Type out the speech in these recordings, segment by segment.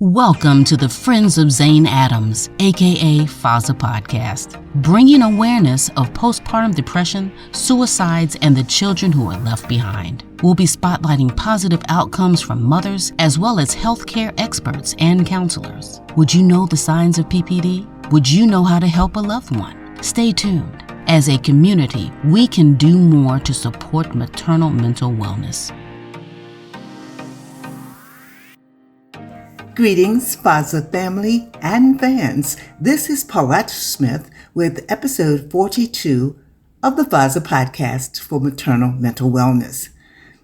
Welcome to the Friends of Zane Adams, aka FOZA Podcast, bringing awareness of postpartum depression, suicides, and the children who are left behind. We'll be spotlighting positive outcomes from mothers as well as healthcare experts and counselors. Would you know the signs of PPD? Would you know how to help a loved one? Stay tuned. As a community, we can do more to support maternal mental wellness. Greetings, FOZA Family and Fans. This is Paulette Smith with episode 42 of the FOZA Podcast for Maternal Mental Wellness.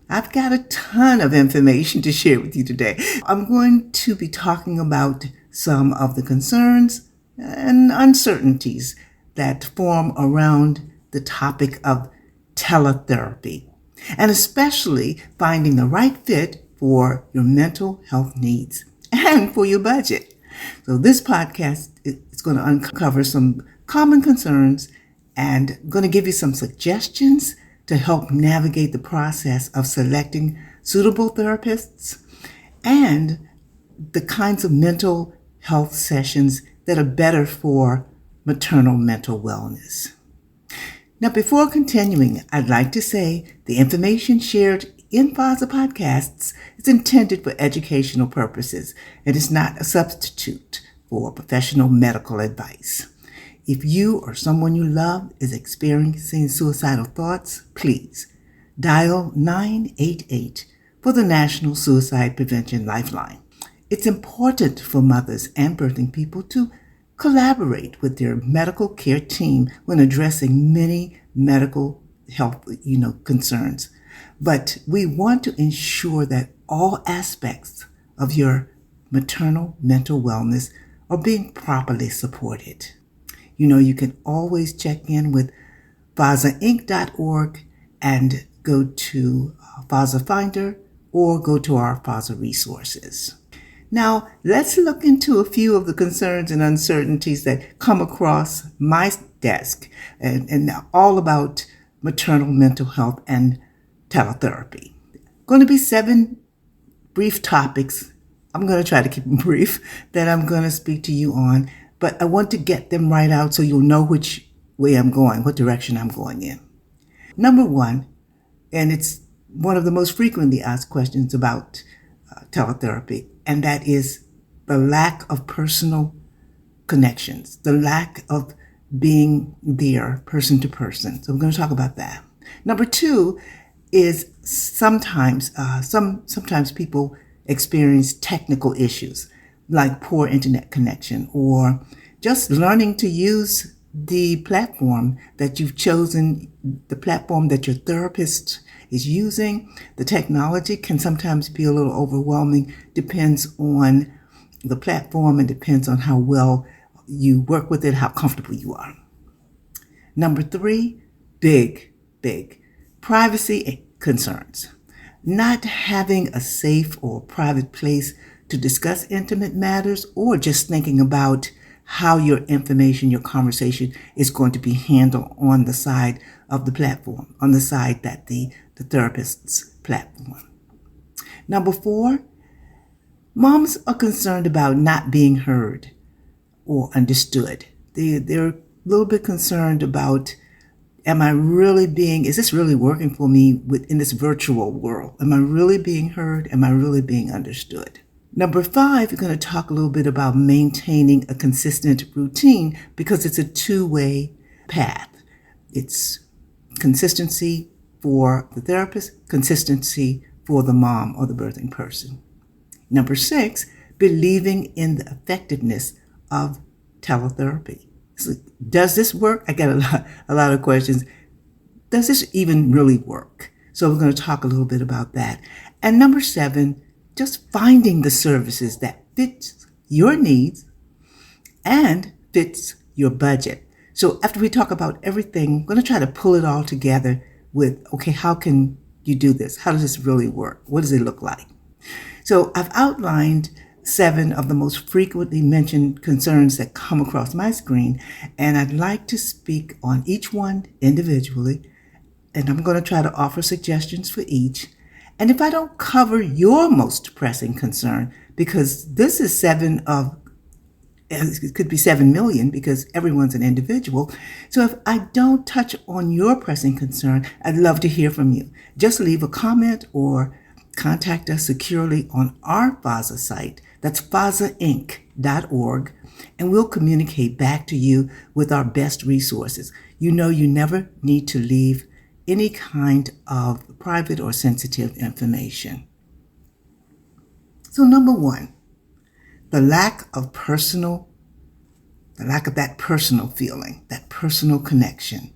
I've got a ton of information to share with you today. I'm going to be talking about some of the concerns and uncertainties that form around the topic of teletherapy, and especially finding the right fit for your mental health needs and for your budget. So this podcast is going to uncover some common concerns and going to give you some suggestions to help navigate the process of selecting suitable therapists and the kinds of mental health sessions that are better for maternal mental wellness. Now, before continuing, I'd like to say the information shared in FOZA Podcasts is intended for educational purposes and is not a substitute for professional medical advice. If you or someone you love is experiencing suicidal thoughts, please dial 988 for the National Suicide Prevention Lifeline. It's important for mothers and birthing people to collaborate with their medical care team when addressing many medical health concerns. But we want to ensure that all aspects of your maternal mental wellness are being properly supported. You can always check in with FOZAinc.org and go to FOZA Finder or go to our FOZA resources. Now, let's look into a few of the concerns and uncertainties that come across my desk and all about maternal mental health and teletherapy. Going to be 7 brief topics. I'm going to try to keep them brief that I'm going to speak to you on, but I want to get them right out so you'll know which way I'm going, what direction I'm going in. Number 1, and it's one of the most frequently asked questions about teletherapy, and that is the lack of personal connections, the lack of being there person to person. So we're going to talk about that. Number 2 is sometimes people experience technical issues like poor internet connection or just learning to use the platform that you've chosen, the platform that your therapist is using. The technology can sometimes be a little overwhelming, depends on the platform and depends on how well you work with it, how comfortable you are. Number 3, big privacy concerns. Not having a safe or private place to discuss intimate matters, or just thinking about how your information, your conversation is going to be handled on the side of the platform, on the side that the therapist's platform. Number 4, moms are concerned about not being heard or understood. They're a little bit concerned about, is this really working for me in this virtual world? Am I really being heard? Am I really being understood? Number 5, we're going to talk a little bit about maintaining a consistent routine because it's a two-way path. It's consistency for the therapist, consistency for the mom or the birthing person. Number 6, believing in the effectiveness of teletherapy. So, does this work? I get a lot of questions. Does this even really work? So we're going to talk a little bit about that. And number 7, just finding the services that fits your needs and fits your budget. So after we talk about everything, I'm going to try to pull it all together with, okay, how can you do this? How does this really work? What does it look like? So I've outlined 7 of the most frequently mentioned concerns that come across my screen, and I'd like to speak on each one individually, and I'm going to try to offer suggestions for each. And if I don't cover your most pressing concern, because this is it could be 7 million because everyone's an individual. So if I don't touch on your pressing concern, I'd love to hear from you. Just leave a comment or contact us securely on our FOZA site. That's FOZAinc.org, and we'll communicate back to you with our best resources. You know, you never need to leave any kind of private or sensitive information. So number one, the lack of that personal feeling, that personal connection.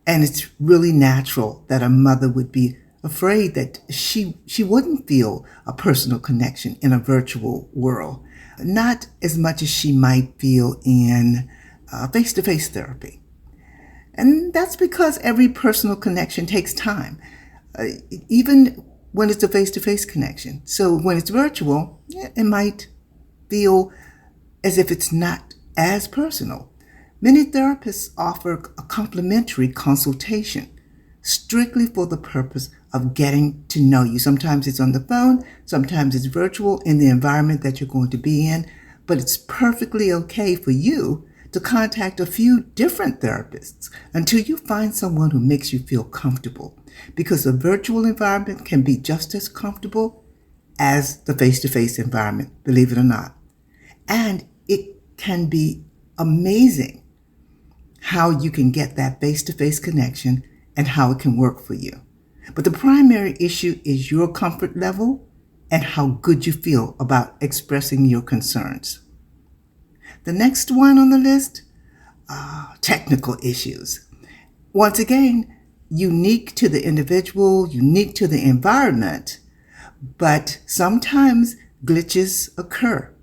And it's really natural that a mother would be afraid that she wouldn't feel a personal connection in a virtual world, not as much as she might feel in face-to-face therapy. And that's because every personal connection takes time, even when it's a face-to-face connection. So when it's virtual, it might feel as if it's not as personal. Many therapists offer a complimentary consultation strictly for the purpose of getting to know you. Sometimes it's on the phone, sometimes it's virtual in the environment that you're going to be in, but it's perfectly okay for you to contact a few different therapists until you find someone who makes you feel comfortable, because the virtual environment can be just as comfortable as the face-to-face environment, believe it or not. And it can be amazing how you can get that face-to-face connection and how it can work for you. But the primary issue is your comfort level and how good you feel about expressing your concerns. The next one on the list, technical issues. Once again, unique to the individual, unique to the environment, but sometimes glitches occur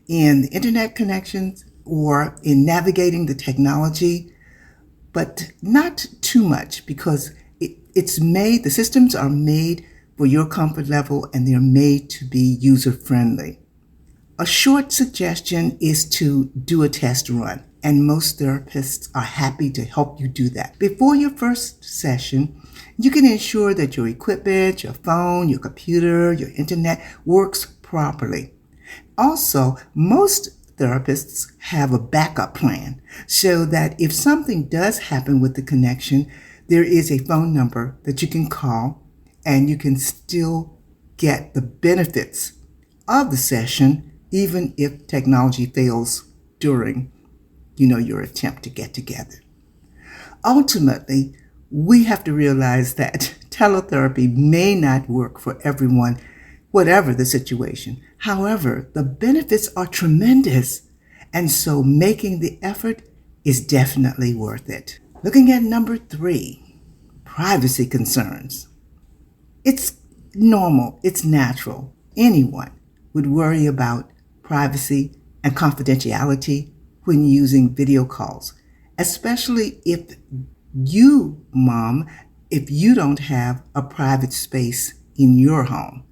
in the internet connections or in navigating the technology, but not too much, because the systems are made for your comfort level and they're made to be user-friendly. A short suggestion is to do a test run, and most therapists are happy to help you do that. Before your first session, you can ensure that your equipment, your phone, your computer, your internet works properly. Also, most therapists have a backup plan so that if something does happen with the connection, there is a phone number that you can call and you can still get the benefits of the session even if technology fails during, your attempt to get together. Ultimately, we have to realize that teletherapy may not work for everyone, whatever the situation. However, the benefits are tremendous, and so making the effort is definitely worth it. Looking at number 3, privacy concerns. It's normal, it's natural. Anyone would worry about privacy and confidentiality when using video calls, especially if you, mom, if you don't have a private space in your home.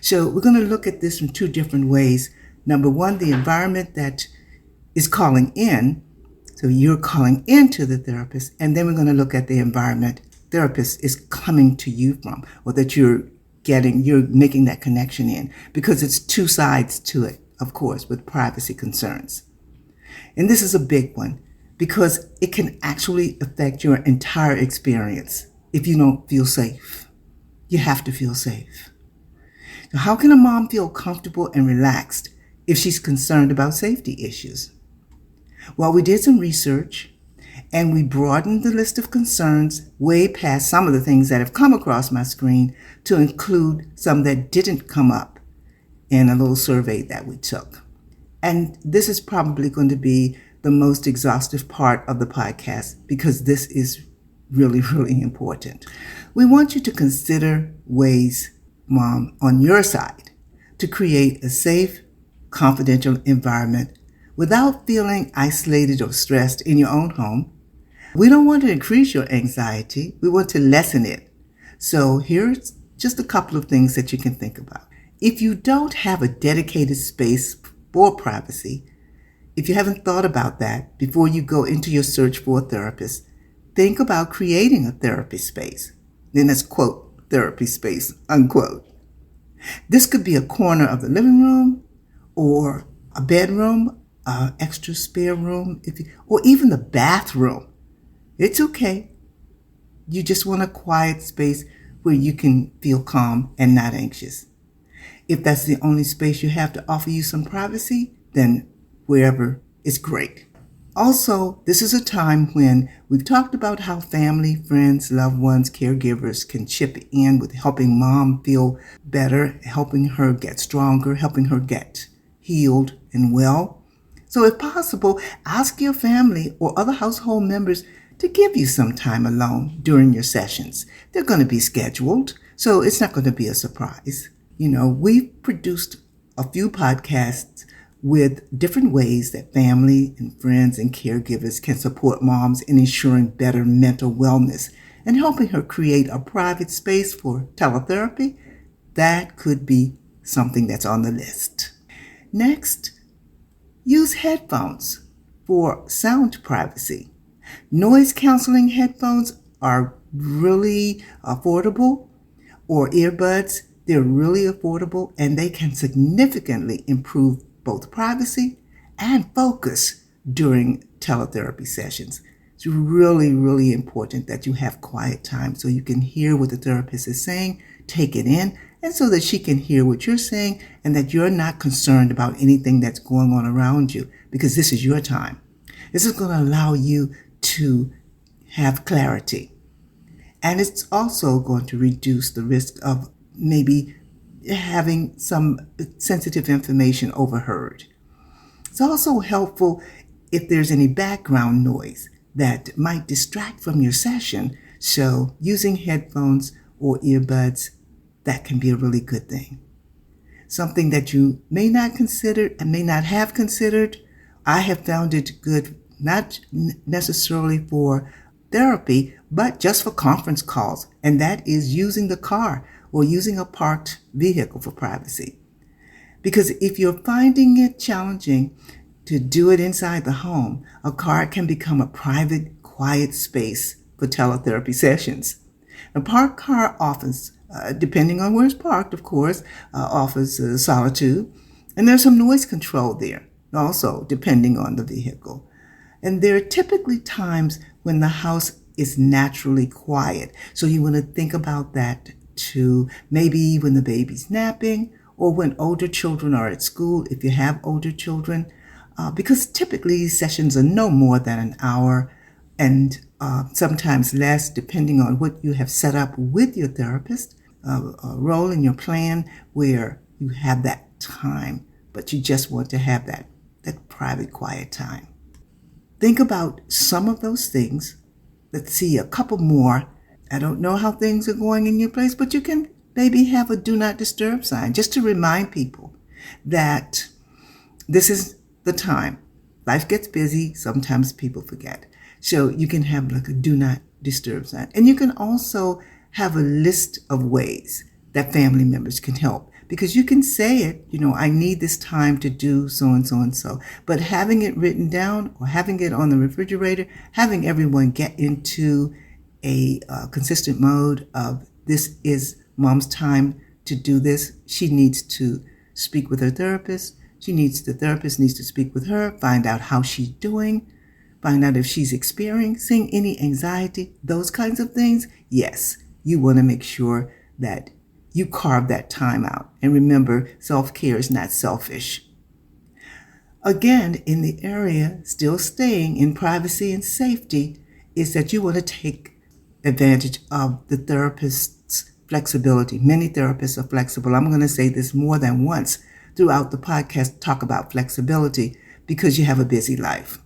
So we're going to look at this from 2 different ways. Number 1, the environment that is calling in. So you're calling into the therapist, and then we're going to look at the environment therapist is coming to you from, or that you're making that connection in, because it's 2 sides to it, of course, with privacy concerns. And this is a big one because it can actually affect your entire experience if you don't feel safe. You have to feel safe. So how can a mom feel comfortable and relaxed if she's concerned about safety issues? Well, we did some research and we broadened the list of concerns way past some of the things that have come across my screen to include some that didn't come up in a little survey that we took. And this is probably going to be the most exhaustive part of the podcast because this is really, really important. We want you to consider ways, mom, on your side to create a safe, confidential environment without feeling isolated or stressed in your own home. We don't want to increase your anxiety. We want to lessen it. So here's just a couple of things that you can think about. If you don't have a dedicated space for privacy, if you haven't thought about that before you go into your search for a therapist, think about creating a therapy space. Then that's quote, therapy space, unquote. This could be a corner of the living room or a bedroom, extra spare room, or even the bathroom. It's okay. You just want a quiet space where you can feel calm and not anxious. If that's the only space you have to offer you some privacy, then wherever is great. Also, this is a time when we've talked about how family, friends, loved ones, caregivers can chip in with helping mom feel better, helping her get stronger, helping her get healed and well. So if possible, ask your family or other household members to give you some time alone during your sessions. They're going to be scheduled, so it's not going to be a surprise. We've produced a few podcasts with different ways that family and friends and caregivers can support moms in ensuring better mental wellness and helping her create a private space for teletherapy. That could be something that's on the list. Next, use headphones for sound privacy. Noise canceling headphones are really affordable, or earbuds. They're really affordable, and they can significantly improve both privacy and focus during teletherapy sessions. It's really, really important that you have quiet time so you can hear what the therapist is saying, take it in, and so that she can hear what you're saying and that you're not concerned about anything that's going on around you, because this is your time. This is going to allow you to have clarity. And it's also going to reduce the risk of maybe having some sensitive information overheard. It's also helpful if there's any background noise that might distract from your session. So using headphones or earbuds, that can be a really good thing. Something that you may not consider and may not have considered, I have found it good, not necessarily for therapy, but just for conference calls, and that is using the car or using a parked vehicle for privacy. Because if you're finding it challenging to do it inside the home, a car can become a private, quiet space for teletherapy sessions. A parked car offers, depending on where it's parked, of course, offers solitude, and there's some noise control there, also depending on the vehicle. And there are typically times when the house is naturally quiet. So you want to think about that too. Maybe when the baby's napping or when older children are at school, if you have older children, because typically sessions are no more than an hour and sometimes less, depending on what you have set up with your therapist, a role in your plan where you have that time, but you just want to have that private, quiet time. Think about some of those things. Let's see, a couple more. I don't know how things are going in your place, but you can maybe have a do not disturb sign just to remind people that this is the time. Life gets busy. Sometimes people forget. So you can have like a do not disturb sign. And you can also have a list of ways that family members can help. Because you can say it, I need this time to do so and so and so. But having it written down or having it on the refrigerator, having everyone get into a consistent mode of this is mom's time to do this. She needs to speak with her therapist. The therapist needs to speak with her, find out how she's doing, find out if she's experiencing any anxiety, those kinds of things. Yes, you want to make sure that you carve that time out. And remember, self-care is not selfish. Again, in the area, still staying in privacy and safety, is that you want to take advantage of the therapist's flexibility. Many therapists are flexible. I'm going to say this more than once throughout the podcast, talk about flexibility because you have a busy life.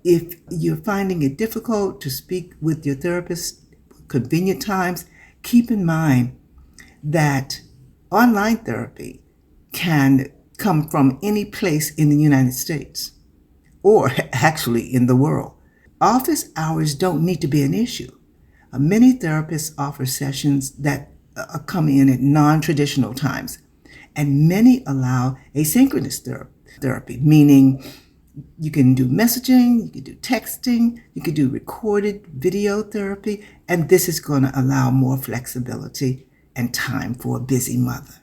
If you're finding it difficult to speak with your therapist convenient times, keep in mind that online therapy can come from any place in the United States or actually in the world. Office hours don't need to be an issue. Many therapists offer sessions that come in at non-traditional times, and many allow asynchronous therapy, meaning you can do messaging, you can do texting, you can do recorded video therapy, and this is going to allow more flexibility and time for a busy mother.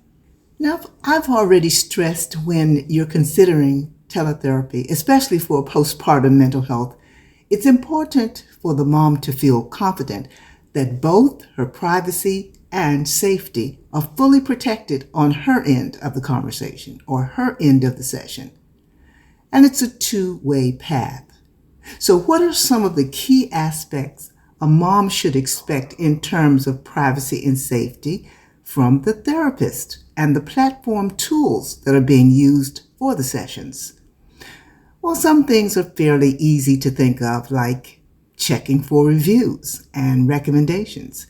Now, I've already stressed when you're considering teletherapy, especially for postpartum mental health, it's important for the mom to feel confident that both her privacy and safety are fully protected on her end of the conversation or her end of the session. And it's a two-way path. So what are some of the key aspects a mom should expect in terms of privacy and safety from the therapist and the platform tools that are being used for the sessions? Well, some things are fairly easy to think of, like checking for reviews and recommendations.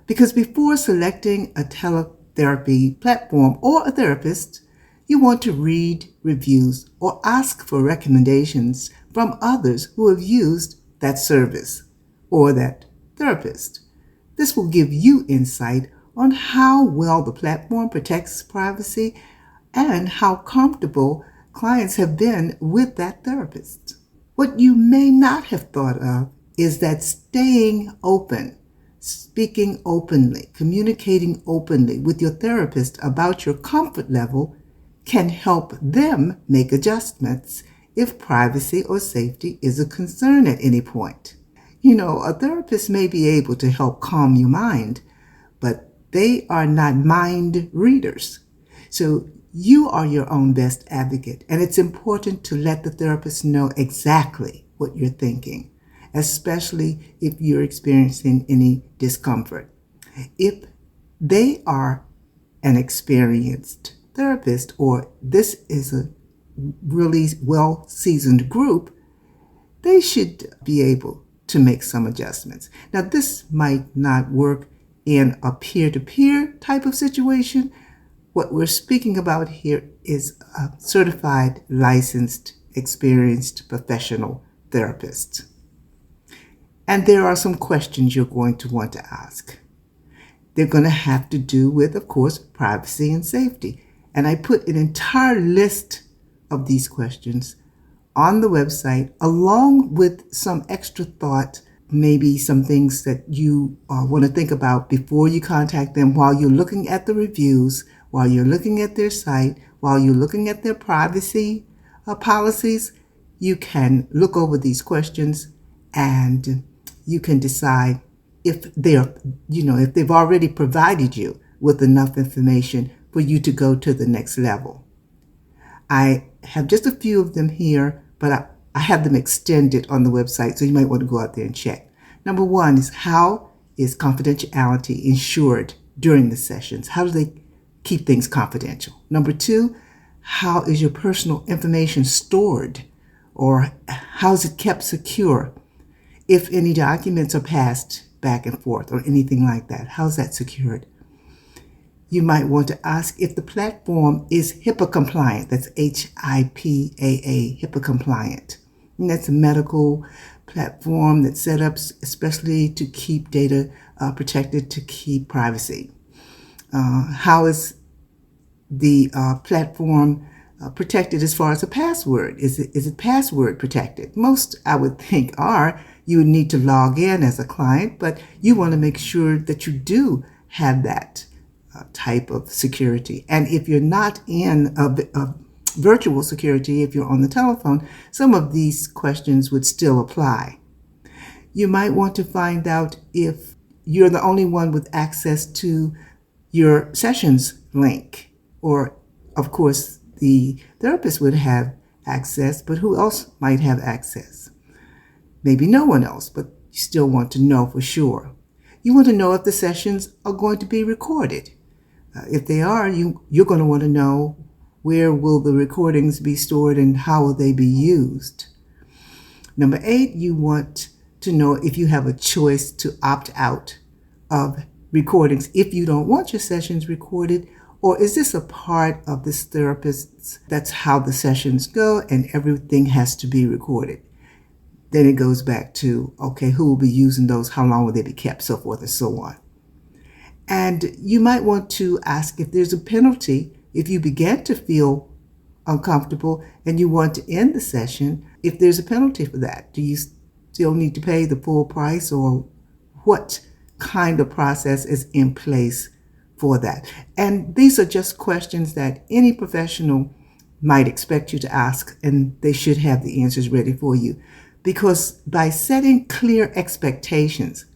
Because before selecting a teletherapy platform or a therapist, you want to read reviews or ask for recommendations from others who have used that service or that therapist. This will give you insight on how well the platform protects privacy and how comfortable clients have been with that therapist. What you may not have thought of is that staying open, speaking openly, communicating openly with your therapist about your comfort level can help them make adjustments if privacy or safety is a concern at any point. A therapist may be able to help calm your mind, but they are not mind readers. So you are your own best advocate, and it's important to let the therapist know exactly what you're thinking, especially if you're experiencing any discomfort. If they are an experienced therapist or this is a really well-seasoned group, they should be able to make some adjustments. Now, this might not work in a peer-to-peer type of situation. What we're speaking about here is a certified, licensed, experienced professional therapist. And there are some questions you're going to want to ask. They're going to have to do with, of course, privacy and safety. And I put an entire list of these questions on the website, along with some extra thought, maybe some things that you want to think about before you contact them while you're looking at the reviews, while you're looking at their site, while you're looking at their privacy policies. You can look over these questions and you can decide if they've already provided you with enough information for you to go to the next level. I have just a few of them here, but I have them extended on the website, so you might want to go out there and check. Number one is, how is confidentiality ensured during the sessions? How do they keep things confidential? Number two, how is your personal information stored, or how is it kept secure? If any documents are passed back and forth or anything like that, how's that secured? You might want to ask if the platform is HIPAA compliant. That's HIPAA, HIPAA compliant. And that's a medical platform that's set up especially to keep data protected, to keep privacy. How is the platform protected as far as a password? Is it password protected? Most, I would think, are. You would need to log in as a client, but you want to make sure that you do have that type of security. And if you're not in a virtual security, if you're on the telephone, some of these questions would still apply. You might want to find out if you're the only one with access to your sessions link, or of course the therapist would have access, but who else might have access? Maybe no one else, but you still want to know for sure. You want to know if the sessions are going to be recorded. If they are, you're going to want to know, where will the recordings be stored and how will they be used? Number 8, you want to know if you have a choice to opt out of recordings if you don't want your sessions recorded, or is this a part of this therapist's, that's how the sessions go and everything has to be recorded? Then it goes back to, okay, who will be using those? How long will they be kept? So forth and so on. And you might want to ask if there's a penalty if you begin to feel uncomfortable and you want to end the session. If there's a penalty for that, do you still need to pay the full price, or what kind of process is in place for that. And these are just questions that any professional might expect you to ask, and they should have the answers ready for you. Because by setting clear expectations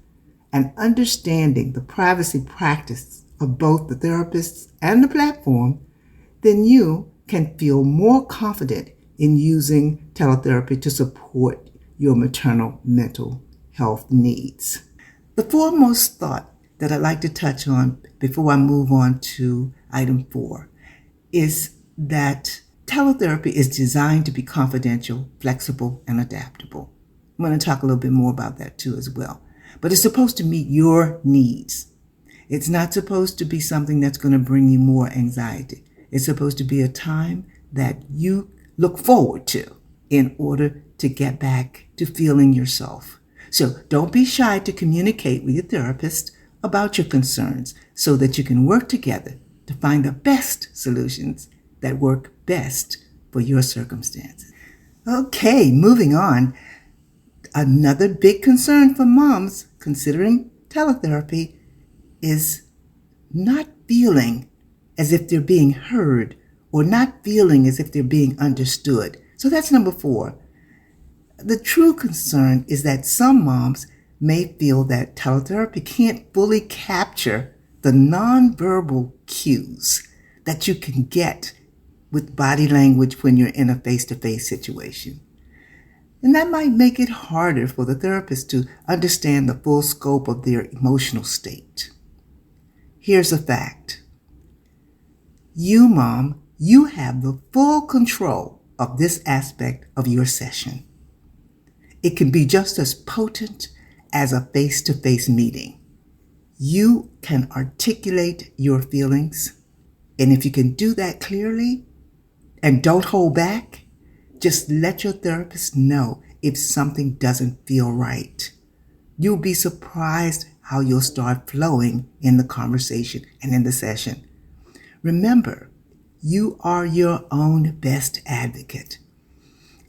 and understanding the privacy practice of both the therapists and the platform, then you can feel more confident in using teletherapy to support your maternal mental health needs. The foremost thought that I'd like to touch on before I move on to item 4 is that teletherapy is designed to be confidential, flexible, and adaptable. I'm going to talk a little bit more about that too as well. But it's supposed to meet your needs. It's not supposed to be something that's going to bring you more anxiety. It's supposed to be a time that you look forward to in order to get back to feeling yourself. So don't be shy to communicate with your therapist about your concerns so that you can work together to find the best solutions that work best for your circumstances. Okay, moving on. Another big concern for moms considering teletherapy is not feeling as if they're being heard or not feeling as if they're being understood. So that's number 4. The true concern is that some moms may feel that teletherapy can't fully capture the nonverbal cues that you can get with body language when you're in a face-to-face situation. And that might make it harder for the therapist to understand the full scope of their emotional state. Here's a fact. You, mom, you have the full control of this aspect of your session. It can be just as potent as a face-to-face meeting. You can articulate your feelings, and if you can do that clearly and don't hold back, just let your therapist know if something doesn't feel right. You'll be surprised how you'll start flowing in the conversation and in the session. Remember, you are your own best advocate,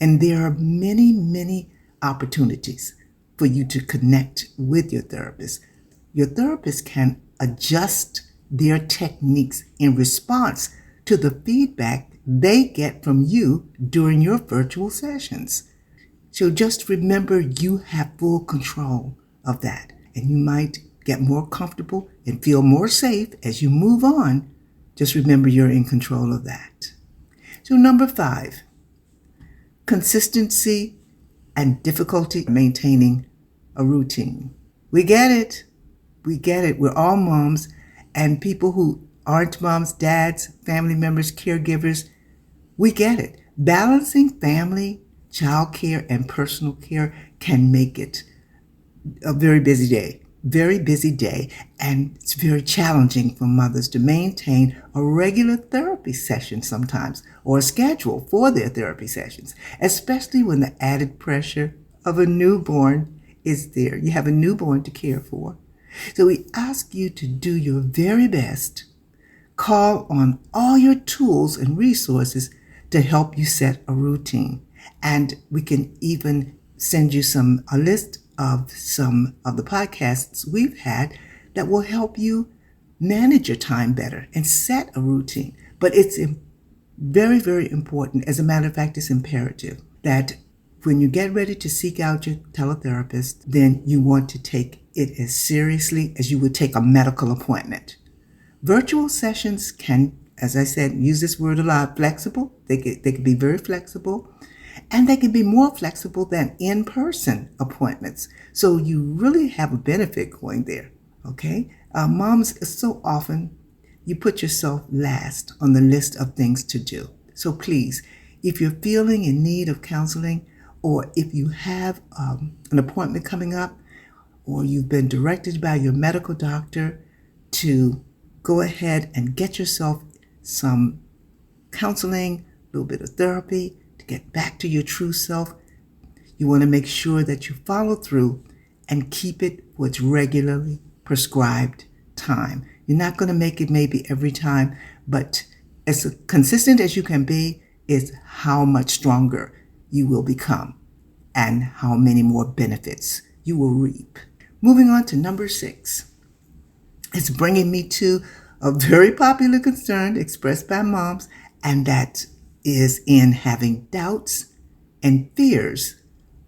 and there are many, many opportunities for you to connect with your therapist. Your therapist can adjust their techniques in response to the feedback they get from you during your virtual sessions. So just remember you have full control of that, and you might get more comfortable and feel more safe as you move on. Just remember you're in control of that. So number 5, consistency and difficulty maintaining a routine. We get it. We get it. We're all moms, and people who aren't moms, dads, family members, caregivers, we get it. Balancing family, child care, and personal care can make it a very busy day, and it's very challenging for mothers to maintain a regular therapy session sometimes, or a schedule for their therapy sessions, especially when the added pressure of a newborn is there. You have a newborn to care for. So we ask you to do your very best. Call on all your tools and resources to help you set a routine. And we can even send you a list of some of the podcasts we've had that will help you manage your time better and set a routine. But it's very, very important. As a matter of fact, it's imperative that when you get ready to seek out your teletherapist, then you want to take it as seriously as you would take a medical appointment. Virtual sessions can, as I said, use this word a lot, flexible. They can be very flexible, and they can be more flexible than in-person appointments. So you really have a benefit going there, okay? Moms, so often you put yourself last on the list of things to do. So please, if you're feeling in need of counseling, or if you have an appointment coming up, or you've been directed by your medical doctor to go ahead and get yourself some counseling, a little bit of therapy to get back to your true self, you want to make sure that you follow through and keep it for its regularly prescribed time. You're not going to make it maybe every time, but as consistent as you can be is how much stronger you will become and how many more benefits you will reap. Moving on to number 6. It's bringing me to a very popular concern expressed by moms, and that is in having doubts and fears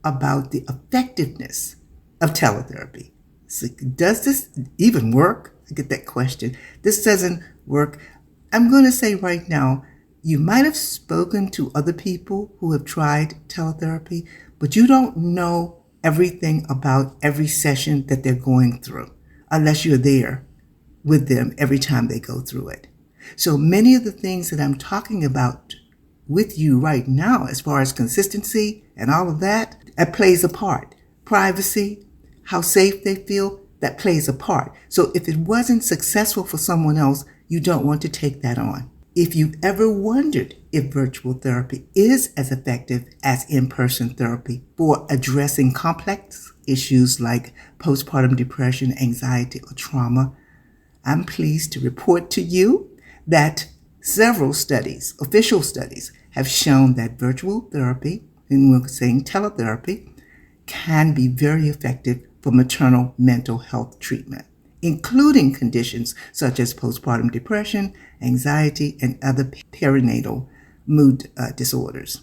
about the effectiveness of teletherapy. So does this even work? I get that question. This doesn't work. I'm going to say right now, you might have spoken to other people who have tried teletherapy, but you don't know everything about every session that they're going through unless you're there with them every time they go through it. So many of the things that I'm talking about with you right now, as far as consistency and all of that, that plays a part. Privacy, how safe they feel, that plays a part. So if it wasn't successful for someone else, you don't want to take that on. If you've ever wondered if virtual therapy is as effective as in-person therapy for addressing complex issues like postpartum depression, anxiety, or trauma, I'm pleased to report to you that several studies, official studies, have shown that virtual therapy, and we're saying teletherapy, can be very effective for maternal mental health treatment, including conditions such as postpartum depression, anxiety, and other perinatal mood disorders.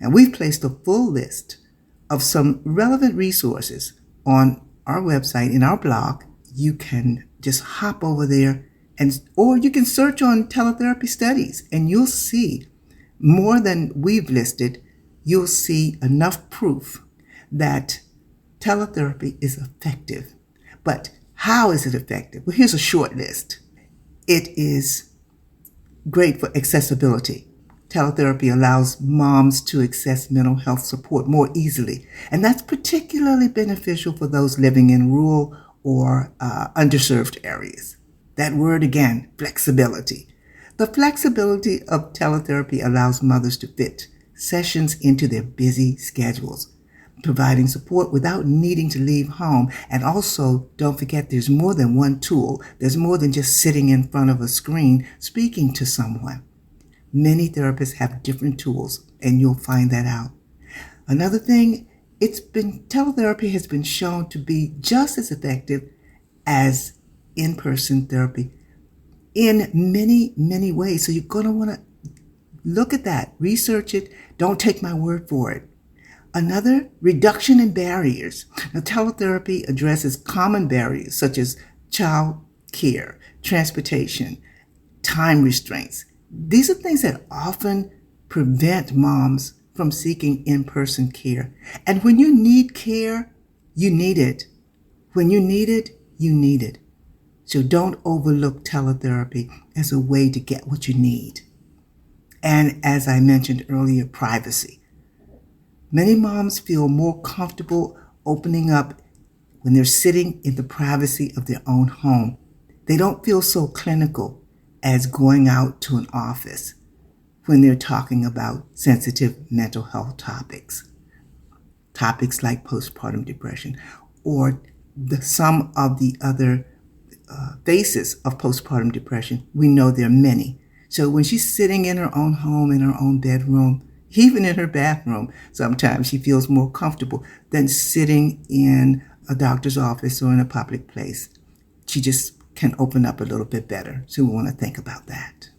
And we've placed a full list of some relevant resources on our website, in our blog. You can just hop over there, or you can search on teletherapy studies, and you'll see more than we've listed. You'll see enough proof that teletherapy is effective. But how is it effective? Well, here's a short list. It is great for accessibility. Teletherapy allows moms to access mental health support more easily, and that's particularly beneficial for those living in rural or underserved areas. That word again, flexibility. The flexibility of teletherapy allows mothers to fit sessions into their busy schedules, providing support without needing to leave home. And also, don't forget, there's more than one tool. There's more than just sitting in front of a screen speaking to someone. Many therapists have different tools, and you'll find that out. Another thing, teletherapy has been shown to be just as effective as in-person therapy in many, many ways. So you're going to want to look at that, research it. Don't take my word for it. Another, reduction in barriers. Now, teletherapy addresses common barriers such as child care, transportation, time restraints. These are things that often prevent moms from seeking in-person care. And when you need care, you need it. When you need it, you need it. So don't overlook teletherapy as a way to get what you need. And as I mentioned earlier, privacy. Many moms feel more comfortable opening up when they're sitting in the privacy of their own home. They don't feel so clinical as going out to an office when they're talking about sensitive mental health topics. Topics like postpartum depression or some of the other phases of postpartum depression. We know there are many. So when she's sitting in her own home, in her own bedroom, even in her bathroom, sometimes she feels more comfortable than sitting in a doctor's office or in a public place. She just can open up a little bit better. So we want to think about that.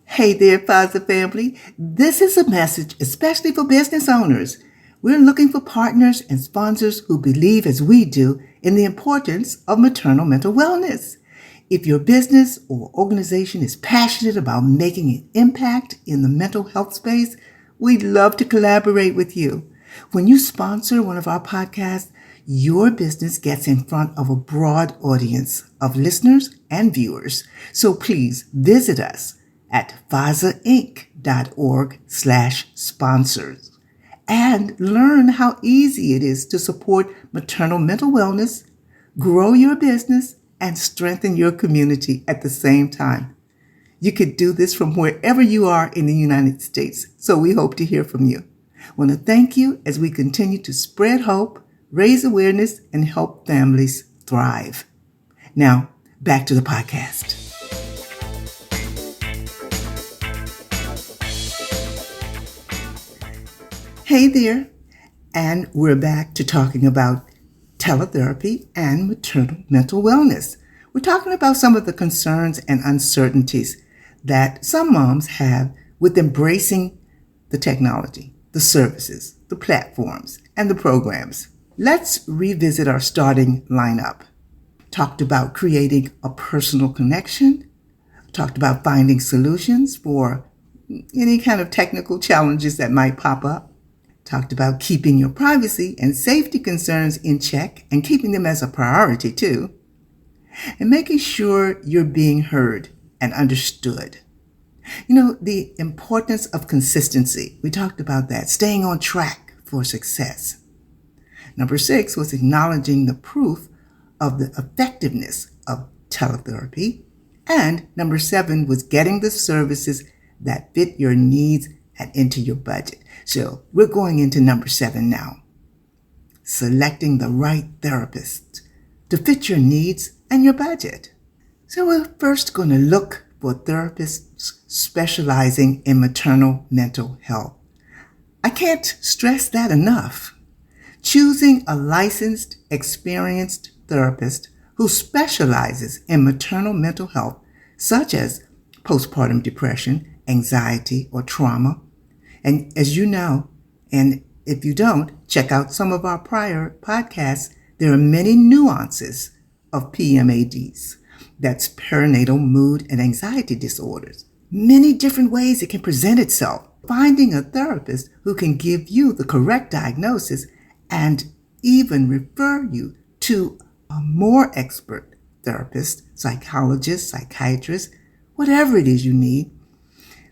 Hey there, FOZA family. This is a message especially for business owners. We're looking for partners and sponsors who believe, as we do, in the importance of maternal mental wellness. If your business or organization is passionate about making an impact in the mental health space, we'd love to collaborate with you. When you sponsor one of our podcasts, your business gets in front of a broad audience of listeners and viewers. So please visit us at FOZAinc.org/sponsors and learn how easy it is to support maternal mental wellness, grow your business, and strengthen your community at the same time. You could do this from wherever you are in the United States, so we hope to hear from you. I want to thank you as we continue to spread hope, raise awareness, and help families thrive. Now, back to the podcast. Hey there, and we're back to talking about teletherapy and maternal mental wellness. We're talking about some of the concerns and uncertainties that some moms have with embracing the technology, the services, the platforms, and the programs. Let's revisit our starting lineup. Talked about creating a personal connection, talked about finding solutions for any kind of technical challenges that might pop up, talked about keeping your privacy and safety concerns in check and keeping them as a priority too, and making sure you're being heard and understood. The importance of consistency. We talked about that, staying on track for success. Number 6 was acknowledging the proof of the effectiveness of teletherapy. And number 7 was getting the services that fit your needs and into your budget. So we're going into number 7 now. Selecting the right therapist to fit your needs and your budget. So we're first going to look for therapists specializing in maternal mental health. I can't stress that enough. Choosing a licensed, experienced therapist who specializes in maternal mental health, such as postpartum depression, anxiety, or trauma. And as you know, and if you don't, check out some of our prior podcasts, there are many nuances of PMADs. That's perinatal mood and anxiety disorders. Many different ways it can present itself. Finding a therapist who can give you the correct diagnosis and even refer you to a more expert therapist, psychologist, psychiatrist, whatever it is you need.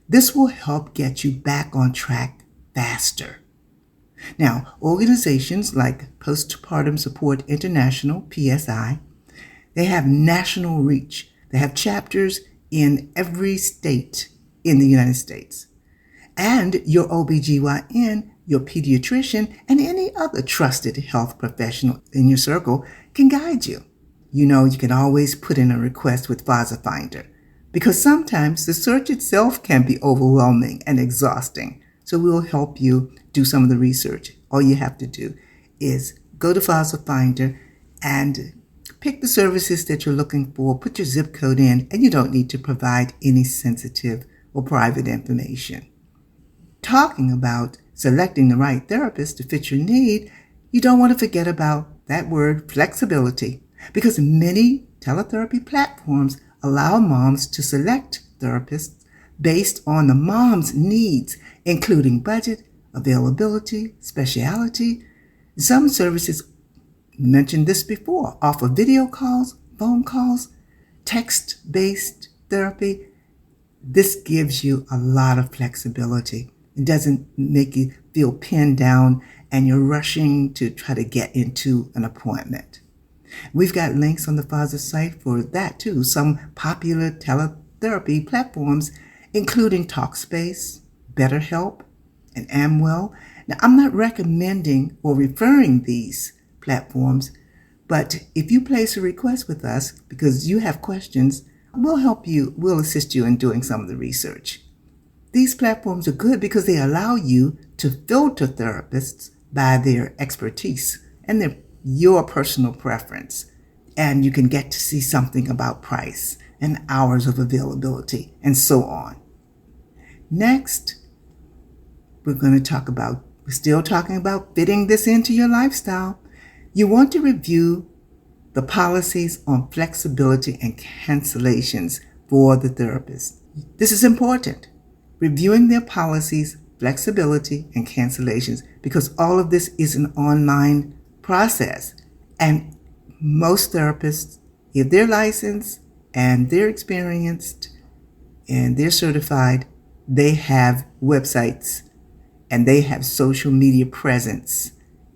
This will help get you back on track faster. Now, organizations like Postpartum Support International, PSI, they have national reach. They have chapters in every state in the United States. And your OBGYN, your pediatrician, and any other trusted health professional in your circle can guide you. You can always put in a request with FOZA Finder because sometimes the search itself can be overwhelming and exhausting. So we'll help you do some of the research. All you have to do is go to FOZA Finder and pick the services that you're looking for, put your zip code in, and you don't need to provide any sensitive or private information. Talking about selecting the right therapist to fit your need, you don't want to forget about that word flexibility, because many teletherapy platforms allow moms to select therapists based on the mom's needs, including budget, availability, speciality. Some services, mentioned this before, offer video calls, phone calls, text-based therapy. This gives you a lot of flexibility. It doesn't make you feel pinned down and you're rushing to try to get into an appointment. We've got links on the FOZA site for that too. Some popular teletherapy platforms, including Talkspace, BetterHelp, and Amwell. Now, I'm not recommending or referring these platforms, but if you place a request with us because you have questions, we'll assist you in doing some of the research. These platforms are good because they allow you to filter therapists by their expertise and your personal preference. And you can get to see something about price and hours of availability and so on. Next, we're still talking about fitting this into your lifestyle. You want to review the policies on flexibility and cancellations for the therapist. This is important. Reviewing their policies, flexibility, and cancellations, because all of this is an online process. And most therapists, if they're licensed and they're experienced and they're certified, they have websites and they have social media presence.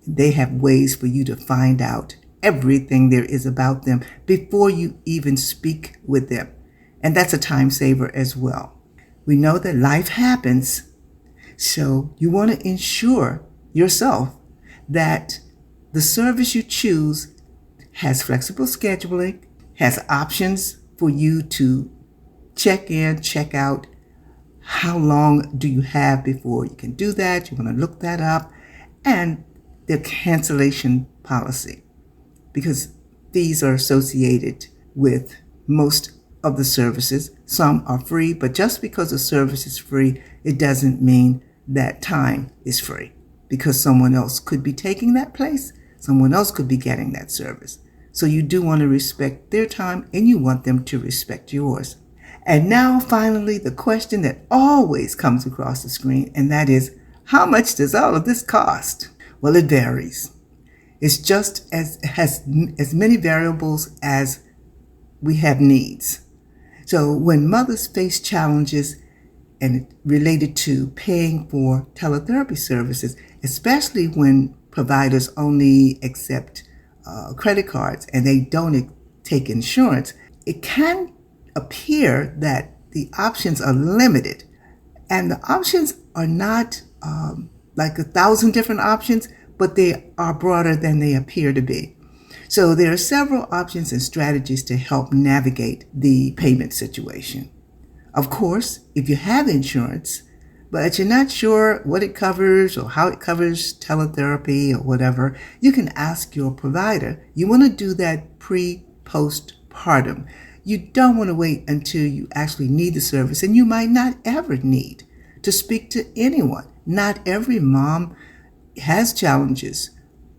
They have ways for you to find out everything there is about them before you even speak with them. And that's a time saver as well. We know that life happens, so you want to ensure yourself that the service you choose has flexible scheduling, has options for you to check in, check out, how long do you have before you can do that? You want to look that up. And their cancellation policy, because fees are associated with most of the services. Some are free, but just because a service is free, it doesn't mean that time is free, because someone else could be taking that place. Someone else could be getting that service. So you do want to respect their time, and you want them to respect yours. And now, finally, the question that always comes across the screen, and that is, how much does all of this cost? Well, it varies. It's just has as many variables as we have needs. So when mothers face challenges and related to paying for teletherapy services, especially when providers only accept credit cards and they don't take insurance, it can appear that the options are limited. And the options are not like 1,000 different options, but they are broader than they appear to be. So there are several options and strategies to help navigate the payment situation. Of course, if you have insurance, but you're not sure what it covers or how it covers teletherapy or whatever, you can ask your provider. You want to do that postpartum. You don't want to wait until you actually need the service, and you might not ever need to speak to anyone. Not every mom has challenges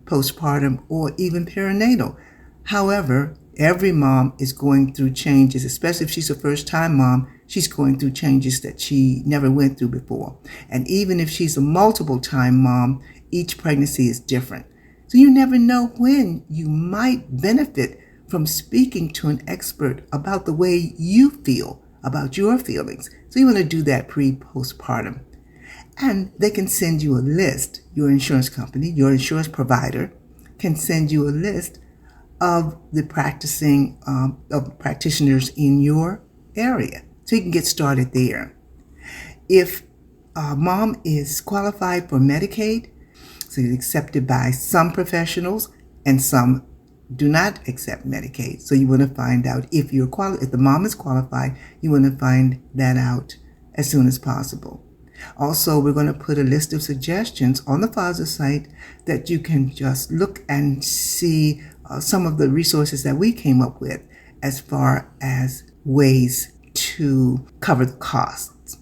postpartum or even perinatal. However, every mom is going through changes, especially if she's a first-time mom. She's going through changes that she never went through before. And even if she's a multiple-time mom, each pregnancy is different. So you never know when you might benefit from speaking to an expert about the way you feel, about your feelings. So you want to do that postpartum. And they can send you a list. Your insurance company, your insurance provider can send you a list of the of practitioners in your area. So you can get started there. If mom is qualified for Medicaid, so it's accepted by some professionals and some do not accept Medicaid. So you want to find out if the mom is qualified, you want to find that out as soon as possible. Also, we're going to put a list of suggestions on the FOZA site that you can just look and see some of the resources that we came up with as far as ways to cover the costs.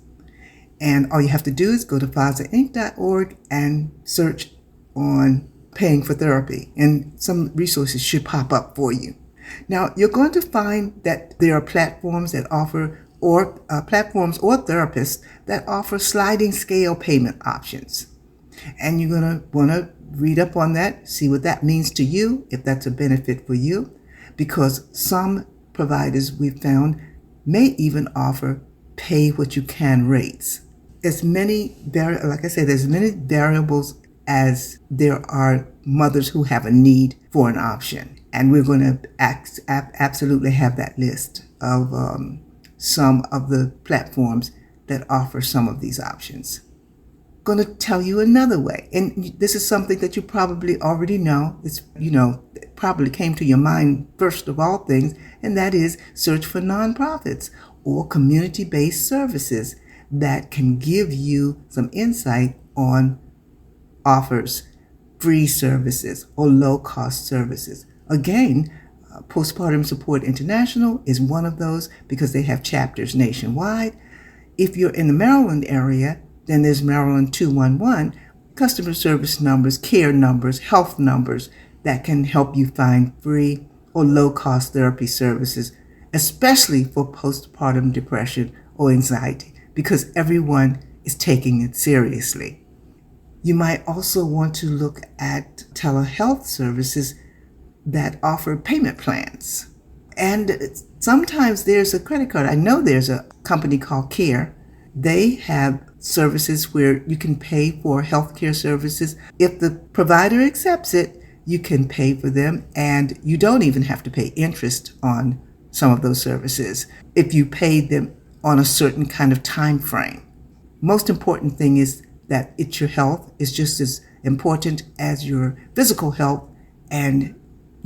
And all you have to do is go to FOZAinc.org and search on paying for therapy, and some resources should pop up for you. Now, you're going to find that there are platforms that offer platforms or therapists that offer sliding scale payment options. And you're going to want to read up on that, see what that means to you, if that's a benefit for you, because some providers we've found may even offer pay what you can rates. Like I said, there's many variables as there are mothers who have a need for an option. And we're going to absolutely have that list of some of the platforms that offer some of these options. I'm going to tell you another way, and this is something that you probably already know. It probably came to your mind first of all things, and that is search for nonprofits or community-based services that can give you some insight on offers, free services or low-cost services. Again, Postpartum Support International is one of those because they have chapters nationwide. If you're in the Maryland area, then there's Maryland 211, customer service numbers, care numbers, health numbers that can help you find free or low-cost therapy services, especially for postpartum depression or anxiety, because everyone is taking it seriously. You might also want to look at telehealth services that offer payment plans. And sometimes there's a credit card. I know there's a company called Care. They have services where you can pay for healthcare services. If the provider accepts it, you can pay for them, and you don't even have to pay interest on some of those services if you pay them on a certain kind of time frame. Most important thing is that your health is just as important as your physical health, and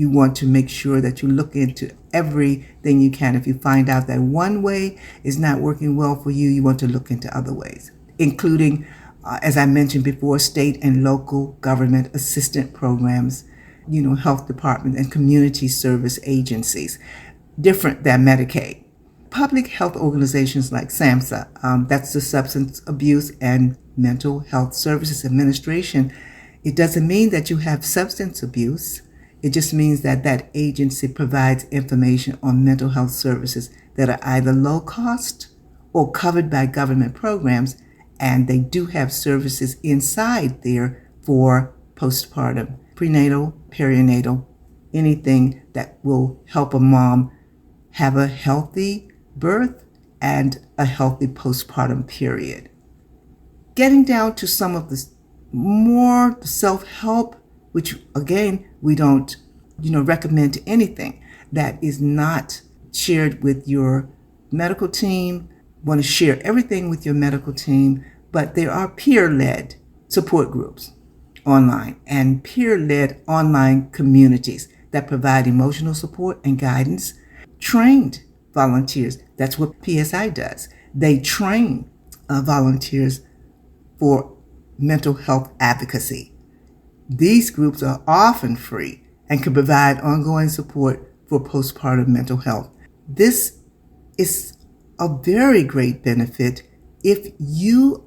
You want to make sure that you look into everything you can. If you find out that one way is not working well for you, you want to look into other ways, including, as I mentioned before, state and local government assistance programs, health department and community service agencies, different than Medicaid. Public health organizations like SAMHSA, that's the Substance Abuse and Mental Health Services Administration. It doesn't mean that you have substance abuse. It just means that that agency provides information on mental health services that are either low cost or covered by government programs, and they do have services inside there for postpartum, prenatal, perinatal, anything that will help a mom have a healthy birth and a healthy postpartum period. Getting down to some of the more self-help, which again, we don't, recommend anything that is not shared with your medical team. Want to share everything with your medical team, but there are peer-led support groups online and peer-led online communities that provide emotional support and guidance. Trained volunteers, that's what PSI does. They train volunteers for mental health advocacy. These groups are often free and can provide ongoing support for postpartum mental health. This is a very great benefit if you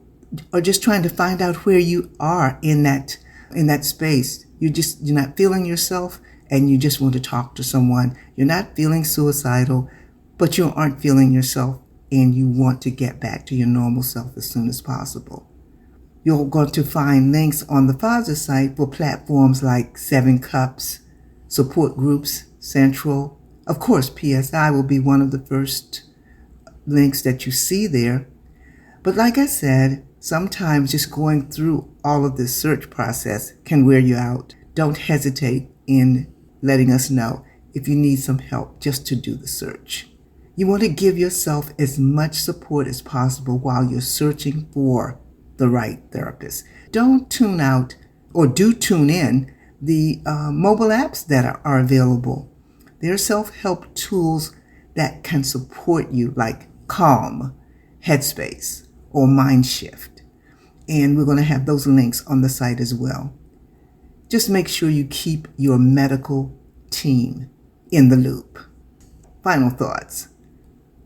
are just trying to find out where you are in that space. You're not feeling yourself and you just want to talk to someone. You're not feeling suicidal, but you aren't feeling yourself and you want to get back to your normal self as soon as possible. You're going to find links on the FOZA site for platforms like 7 Cups, support groups, Central. Of course, PSI will be one of the first links that you see there. But like I said, sometimes just going through all of this search process can wear you out. Don't hesitate in letting us know if you need some help just to do the search. You want to give yourself as much support as possible while you're searching for the right therapist. Don't tune out, or do tune in, the mobile apps that are available. There are self-help tools that can support you, like Calm, Headspace, or Mindshift. And we're going to have those links on the site as well. Just make sure you keep your medical team in the loop. Final thoughts.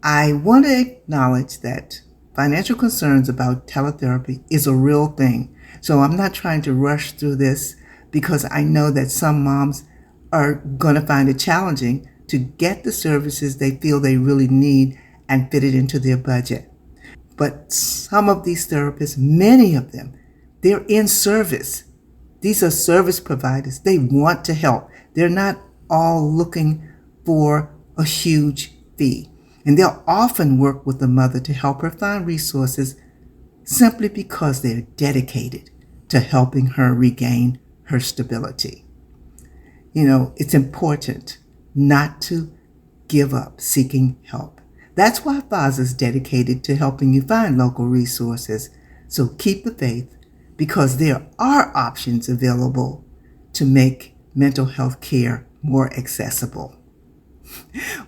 I want to acknowledge that financial concerns about teletherapy is a real thing. So I'm not trying to rush through this because I know that some moms are going to find it challenging to get the services they feel they really need and fit it into their budget. But some of these therapists, many of them, they're in service. These are service providers. They want to help. They're not all looking for a huge fee. And they'll often work with the mother to help her find resources simply because they're dedicated to helping her regain her stability. It's important not to give up seeking help. That's why FOZA is dedicated to helping you find local resources. So keep the faith, because there are options available to make mental health care more accessible.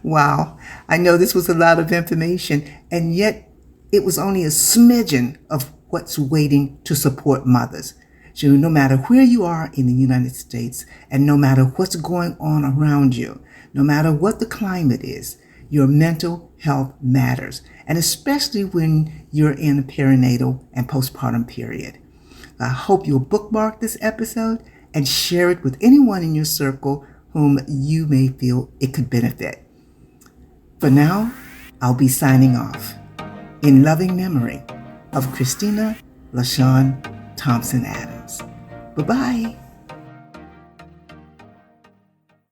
Wow, I know this was a lot of information, and yet it was only a smidgen of what's waiting to support mothers. So no matter where you are in the United States, and no matter what's going on around you, no matter what the climate is, your mental health matters, and especially when you're in a perinatal and postpartum period. I hope you'll bookmark this episode and share it with anyone in your circle whom you may feel it could benefit. For now, I'll be signing off in loving memory of Christina LaShawn Thompson Adams. Bye-bye.